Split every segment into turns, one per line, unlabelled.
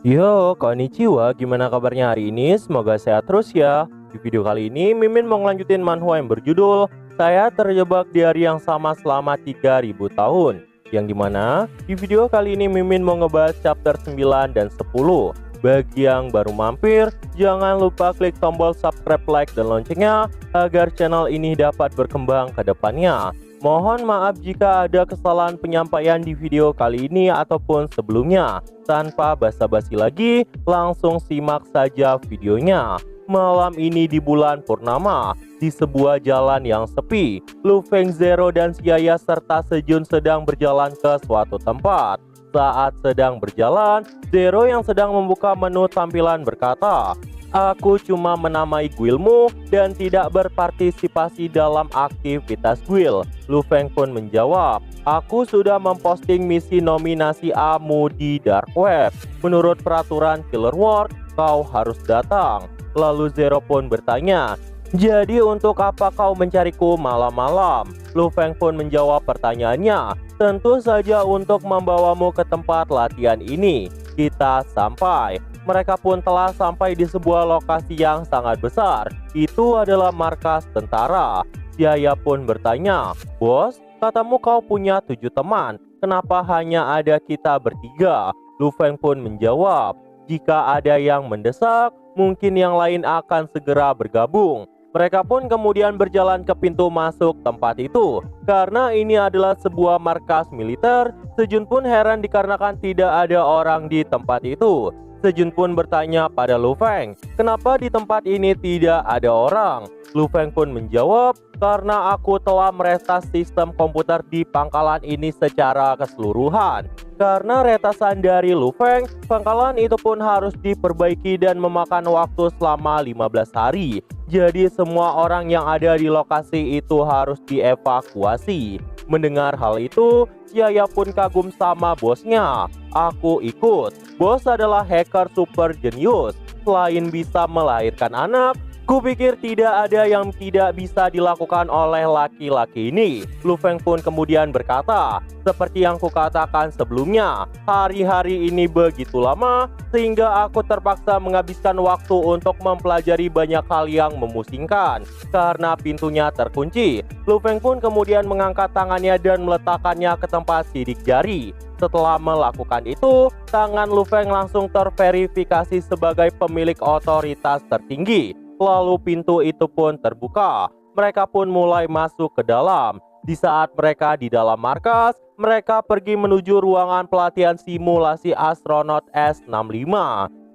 Yo, konnichiwa, gimana kabarnya hari ini? Semoga sehat terus ya. Di video kali ini, Mimin mau ngelanjutin manhwa yang berjudul Saya Terjebak di Hari Yang Sama Selama 3000 Tahun. Yang dimana, di video kali ini Mimin mau ngebahas chapter 9 dan 10. Bagi yang baru mampir, jangan lupa klik tombol subscribe, like, dan loncengnya agar channel ini dapat berkembang ke depannya. Mohon maaf jika ada kesalahan penyampaian di video kali ini ataupun sebelumnya. Tanpa basa-basi lagi, langsung simak saja videonya. Malam ini di bulan purnama, di sebuah jalan yang sepi, Lu Feng, Zero, dan Xiaya serta Sejun sedang berjalan ke suatu tempat. Saat sedang berjalan, Zero yang sedang membuka menu tampilan berkata, "Aku cuma menamai guildmu dan tidak berpartisipasi dalam aktivitas guild." Lu Feng pun menjawab, "Aku sudah memposting misi nominasi Amu di Dark Web. Menurut peraturan Killer World, kau harus datang." Lalu Zero pun bertanya, "Jadi untuk apa kau mencariku malam-malam?" Lu Feng pun menjawab pertanyaannya, "Tentu saja untuk membawamu ke tempat latihan ini." Kita sampai. Mereka pun telah sampai di sebuah lokasi yang sangat besar. Itu adalah markas tentara. Xiaya pun bertanya, "Bos, katamu kau punya 7 teman. Kenapa hanya ada kita bertiga?" Lu Feng pun menjawab, "Jika ada yang mendesak, mungkin yang lain akan segera bergabung." Mereka pun kemudian berjalan ke pintu masuk tempat itu. Karena ini adalah sebuah markas militer, Sejun pun heran dikarenakan tidak ada orang di tempat itu. Sejun pun bertanya pada Lu Feng, "Kenapa di tempat ini tidak ada orang?" Lu Feng pun menjawab, "Karena aku telah meretas sistem komputer di pangkalan ini secara keseluruhan." Karena retasan dari Lu Feng, pangkalan itu pun harus diperbaiki dan memakan waktu selama 15 hari. Jadi semua orang yang ada di lokasi itu harus dievakuasi. Mendengar hal itu, Xiaya pun kagum sama bosnya. "Aku ikut. Bos adalah hacker super jenius. Selain bisa melahirkan anak, kupikir tidak ada yang tidak bisa dilakukan oleh laki-laki ini." Lu Feng pun kemudian berkata, "Seperti yang kukatakan sebelumnya, hari-hari ini begitu lama sehingga aku terpaksa menghabiskan waktu untuk mempelajari banyak hal yang memusingkan karena pintunya terkunci." Lu Feng pun kemudian mengangkat tangannya dan meletakkannya ke tempat sidik jari. Setelah melakukan itu, tangan Lu Feng langsung terverifikasi sebagai pemilik otoritas tertinggi. Lalu pintu itu pun terbuka. Mereka pun mulai masuk ke dalam. Di saat mereka di dalam markas, mereka pergi menuju ruangan pelatihan simulasi astronot S65.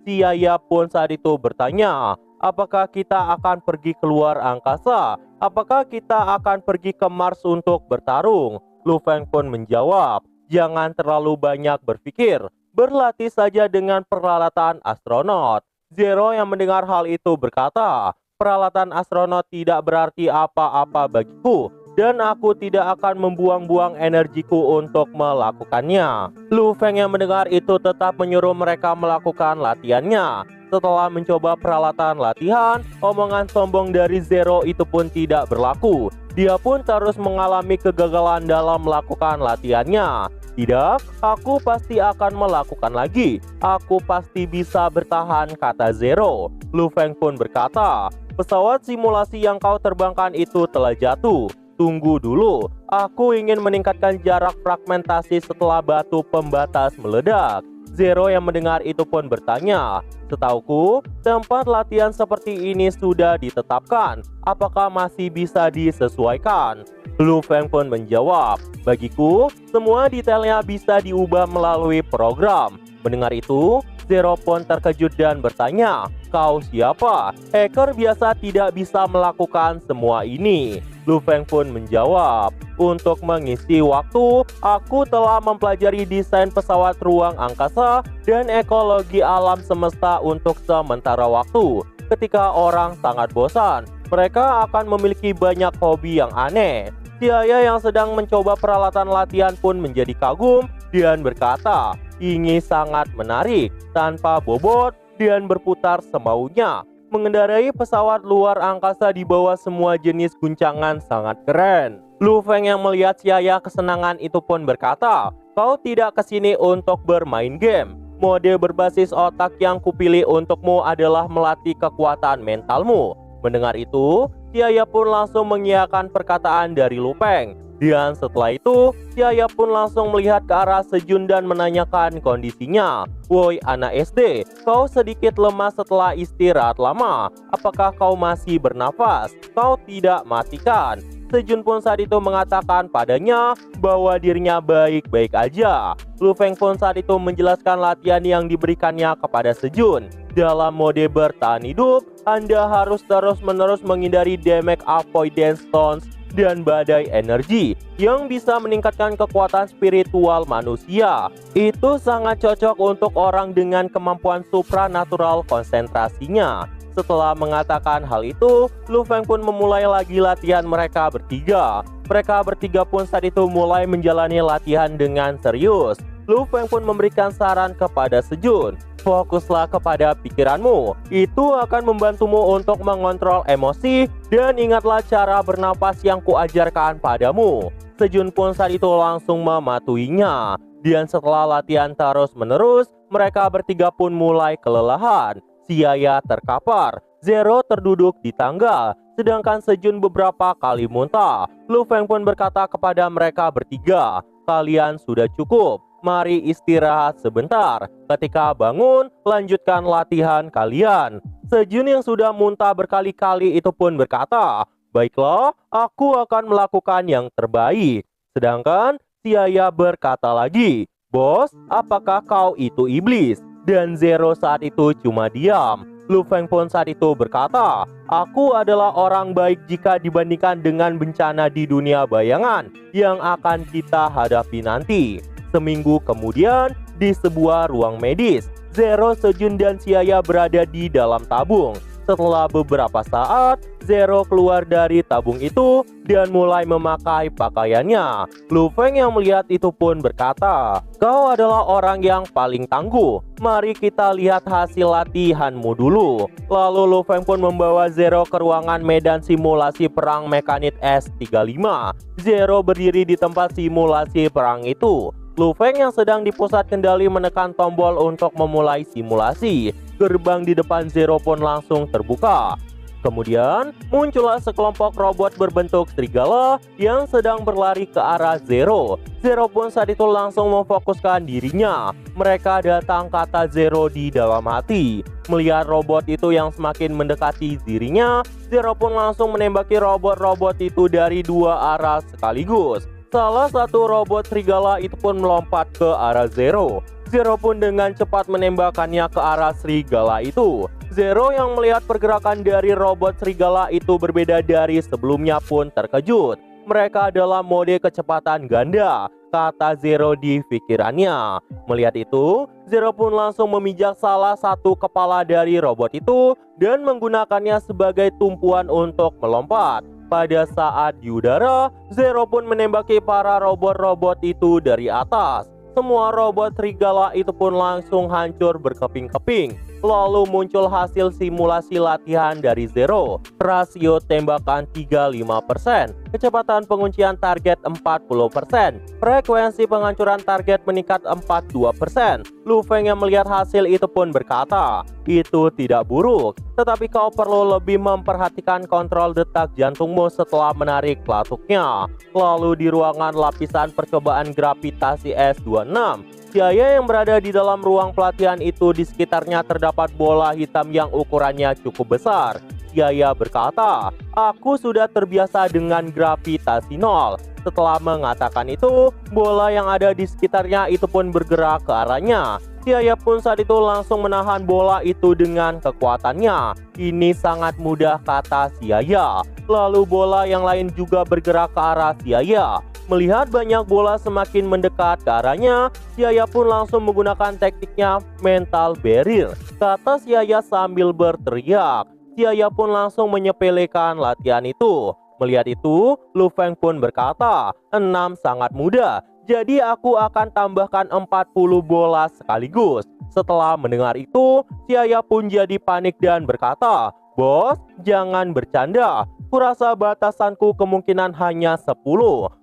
Xiaya pun saat itu bertanya, "Apakah kita akan pergi keluar angkasa? Apakah kita akan pergi ke Mars untuk bertarung?" Lu Feng pun menjawab, "Jangan terlalu banyak berpikir. Berlatih saja dengan peralatan astronot." Zero yang mendengar hal itu berkata, "Peralatan astronot tidak berarti apa-apa bagiku, dan aku tidak akan membuang-buang energiku untuk melakukannya." Lu Feng yang mendengar itu tetap menyuruh mereka melakukan latihannya. Setelah mencoba peralatan latihan, omongan sombong dari Zero itu pun tidak berlaku. Dia pun terus mengalami kegagalan dalam melakukan latihannya. "Tidak, aku pasti akan melakukan lagi. Aku pasti bisa bertahan," kata Zero. Lu Feng pun berkata, "Pesawat simulasi yang kau terbangkan itu telah jatuh. Tunggu dulu, aku ingin meningkatkan jarak fragmentasi setelah batu pembatas meledak." Zero yang mendengar itu pun bertanya, "Setauku, tempat latihan seperti ini sudah ditetapkan. Apakah masih bisa disesuaikan?" Lu Feng pun menjawab, "Bagiku, semua detailnya bisa diubah melalui program." Mendengar itu, Zero pun terkejut dan bertanya, "Kau siapa? Hacker biasa tidak bisa melakukan semua ini." Lu Feng pun menjawab, "Untuk mengisi waktu, aku telah mempelajari desain pesawat ruang angkasa dan ekologi alam semesta untuk sementara waktu. Ketika orang sangat bosan, mereka akan memiliki banyak hobi yang aneh." Xiaya yang sedang mencoba peralatan latihan pun menjadi kagum dan berkata, "Ini sangat menarik. Tanpa bobot dan berputar semaunya. Mengendarai pesawat luar angkasa di bawah semua jenis guncangan sangat keren." Lu Feng yang melihat Xiaya kesenangan itu pun berkata, "Kau tidak kesini untuk bermain game. Mode berbasis otak yang kupilih untukmu adalah melatih kekuatan mentalmu. Mendengar itu, Xiaya pun langsung mengiyakan perkataan dari Lu Feng. Dan setelah itu, Xiaya pun langsung melihat ke arah Sejun dan menanyakan kondisinya. "Woi anak SD, kau sedikit lemah setelah istirahat lama. Apakah kau masih bernafas? Kau tidak mati kan?" Sejun pun saat itu mengatakan padanya bahwa dirinya baik-baik aja. Lu Feng pun saat itu menjelaskan latihan yang diberikannya kepada Sejun. Dalam mode bertahan hidup, Anda harus terus-menerus menghindari damage avoidance stones dan badai energi yang bisa meningkatkan kekuatan spiritual manusia. Itu sangat cocok untuk orang dengan kemampuan supranatural konsentrasinya. Setelah mengatakan hal itu, Lu Feng pun memulai lagi latihan mereka bertiga. Mereka bertiga pun saat itu mulai menjalani latihan dengan serius. Lu Feng pun memberikan saran kepada Sejun, "Fokuslah kepada pikiranmu, itu akan membantumu untuk mengontrol emosi dan ingatlah cara bernapas yang kuajarkan padamu." Sejun pun saat itu langsung mematuhinya. Dan setelah latihan terus-menerus, mereka bertiga pun mulai kelelahan. Xiaya terkapar, Zero terduduk di tangga, sedangkan Sejun beberapa kali muntah. Lu Feng pun berkata kepada mereka bertiga, "Kalian sudah cukup, mari istirahat sebentar. Ketika bangun, lanjutkan latihan kalian." Sejun yang sudah muntah berkali-kali itu pun berkata, "Baiklah, aku akan melakukan yang terbaik." Sedangkan Xiaya berkata lagi, "Bos, apakah kau itu iblis?" Dan Zero saat itu cuma diam. Lu Feng pun saat itu berkata, "Aku adalah orang baik jika dibandingkan dengan bencana di dunia bayangan yang akan kita hadapi nanti." Seminggu kemudian, di sebuah ruang medis, Zero, Sejun, dan Xiaya berada di dalam tabung. Setelah beberapa saat, Zero keluar dari tabung itu dan mulai memakai pakaiannya. Lu Feng yang melihat itu pun berkata, "Kau adalah orang yang paling tangguh. Mari kita lihat hasil latihanmu dulu." Lalu Lu Feng pun membawa Zero ke ruangan medan simulasi perang mekanik S35. Zero berdiri di tempat simulasi perang itu. Lu Feng yang sedang di pusat kendali menekan tombol untuk memulai simulasi. Gerbang di depan Zero pun langsung terbuka. Kemudian muncullah sekelompok robot berbentuk serigala yang sedang berlari ke arah Zero. Zero pun saat itu langsung memfokuskan dirinya. Mereka datang kata Zero di dalam hati. Melihat robot itu yang semakin mendekati dirinya, Zero pun langsung menembaki robot-robot itu dari dua arah sekaligus. Salah satu robot serigala itu pun melompat ke arah Zero. Zero pun dengan cepat menembakkannya ke arah serigala itu. Zero yang melihat pergerakan dari robot serigala itu berbeda dari sebelumnya pun terkejut. Mereka dalam mode kecepatan ganda, kata Zero di pikirannya. Melihat itu, Zero pun langsung memijak salah satu kepala dari robot itu dan menggunakannya sebagai tumpuan untuk melompat. Pada saat di udara, Zero pun menembaki para robot-robot itu dari atas. Semua robot serigala itu pun langsung hancur berkeping-keping. Lalu muncul hasil simulasi latihan dari Zero. Rasio tembakan 35%, kecepatan penguncian target 40%, frekuensi penghancuran target meningkat 42%. Lu Feng yang melihat hasil itu pun berkata, "Itu tidak buruk, tetapi kau perlu lebih memperhatikan kontrol detak jantungmu setelah menarik pelatuknya." Lalu di ruangan lapisan percobaan gravitasi S26, Xiaya yang berada di dalam ruang pelatihan itu di sekitarnya terdapat bola hitam yang ukurannya cukup besar. Xiaya berkata, "Aku sudah terbiasa dengan gravitasi nol." Setelah mengatakan itu, bola yang ada di sekitarnya itu pun bergerak ke arahnya. Xiaya pun saat itu langsung menahan bola itu dengan kekuatannya. "Ini sangat mudah," kata Xiaya. Lalu bola yang lain juga bergerak ke arah Xiaya. Melihat banyak bola semakin mendekat ke arahnya, Xiaya pun langsung menggunakan tekniknya mental barrier, kata Xiaya sambil berteriak. Xiaya pun langsung menyepelekan latihan itu. Melihat itu, Lu Feng pun berkata, "6 sangat mudah, jadi aku akan tambahkan 40 bola sekaligus." Setelah mendengar itu, Xiaya pun jadi panik dan berkata, "Bos, jangan bercanda. Kurasa batasanku kemungkinan hanya 10.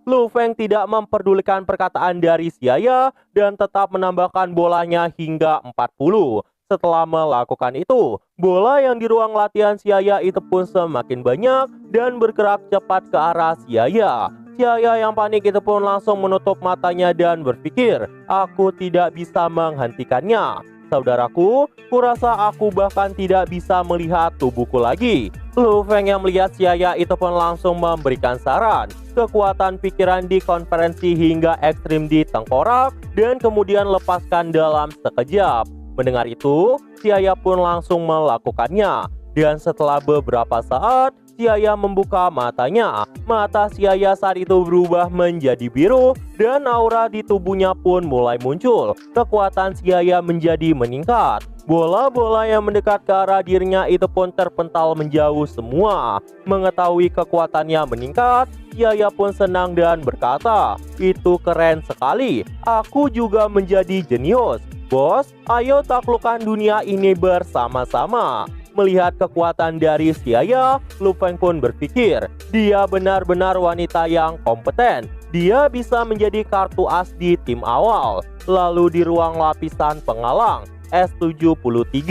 Lu Feng tidak memperdulikan perkataan dari Xiaya dan tetap menambahkan bolanya hingga 40. Setelah melakukan itu, bola yang di ruang latihan Xiaya itu pun semakin banyak dan bergerak cepat ke arah Xiaya. Xiaya yang panik itu pun langsung menutup matanya dan berpikir, aku tidak bisa menghentikannya. Saudaraku, kurasa aku bahkan tidak bisa melihat tubuhku lagi. Lu Feng yang melihat Xiaya itu pun langsung memberikan saran. Kekuatan pikiran di konferensi hingga ekstrim di tengkorak dan kemudian lepaskan dalam sekejap. Mendengar itu, Xiaya pun langsung melakukannya. Dan setelah beberapa saat, Xiaya membuka matanya. Mata Xiaya saat itu berubah menjadi biru dan aura di tubuhnya pun mulai muncul. Kekuatan Xiaya menjadi meningkat. Bola-bola yang mendekat ke arah dirinya itu pun terpental menjauh semua. Mengetahui kekuatannya meningkat, Xiaya pun senang dan berkata, itu keren sekali. Aku juga menjadi jenius. Bos, ayo taklukkan dunia ini bersama-sama. Melihat kekuatan dari Xiaya, Lu Feng pun berpikir, dia benar-benar wanita yang kompeten. Dia bisa menjadi kartu as di tim awal. Lalu di ruang lapisan penghalang, S73,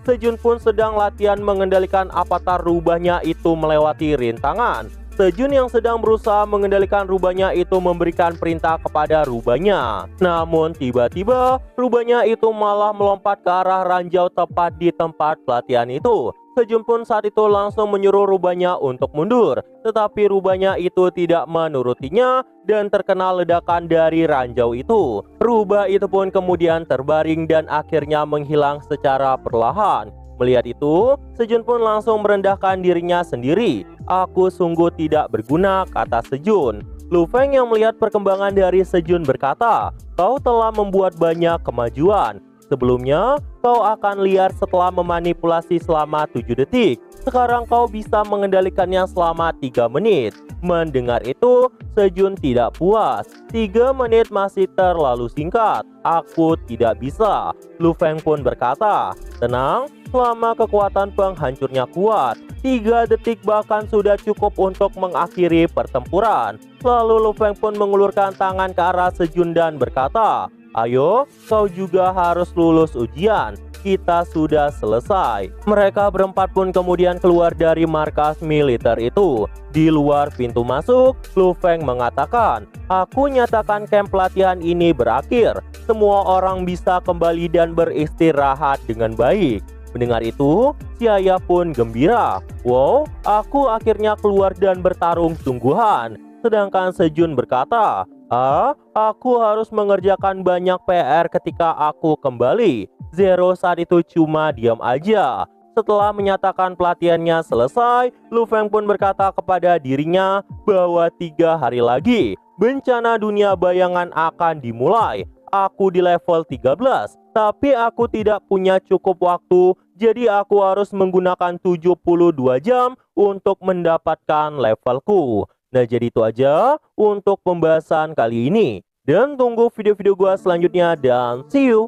Sejun pun sedang latihan mengendalikan avatar rubahnya itu melewati rintangan. Sejun yang sedang berusaha mengendalikan rubahnya itu memberikan perintah kepada rubahnya. Namun tiba-tiba rubahnya itu malah melompat ke arah ranjau tepat di tempat pelatihan itu. Sejun pun saat itu langsung menyuruh rubahnya untuk mundur. Tetapi rubahnya itu tidak menurutinya dan terkena ledakan dari ranjau itu. Rubah itu pun kemudian terbaring dan akhirnya menghilang secara perlahan. Melihat itu, Sejun pun langsung merendahkan dirinya sendiri. Aku sungguh tidak berguna, kata Sejun. Lu Feng yang melihat perkembangan dari Sejun berkata, kau telah membuat banyak kemajuan. Sebelumnya, kau akan liar setelah memanipulasi selama 7 detik. Sekarang kau bisa mengendalikannya selama 3 menit. Mendengar itu, Sejun tidak puas. 3 menit masih terlalu singkat. Aku tidak bisa. Lu Feng pun berkata, tenang, selama kekuatan penghancurnya kuat, 3 detik bahkan sudah cukup untuk mengakhiri pertempuran. Lalu Lu Feng pun mengulurkan tangan ke arah Sejun dan berkata, ayo, kau juga harus lulus ujian. Kita sudah selesai. Mereka berempat pun kemudian keluar dari markas militer itu. Di luar pintu masuk, Lu Feng mengatakan, aku nyatakan camp pelatihan ini berakhir. Semua orang bisa kembali dan beristirahat dengan baik. Mendengar itu, Xiaya pun gembira. Wow, aku akhirnya keluar dan bertarung sungguhan. Sedangkan Sejun berkata, aku harus mengerjakan banyak PR ketika aku kembali. Zero saat itu cuma diam aja. Setelah menyatakan pelatihannya selesai, Lu Feng pun berkata kepada dirinya bahwa 3 hari lagi bencana dunia bayangan akan dimulai. Aku di level 13, tapi aku tidak punya cukup waktu, jadi aku harus menggunakan 72 jam untuk mendapatkan levelku. Nah, jadi itu aja untuk pembahasan kali ini. Dan tunggu video-video gua selanjutnya dan see you!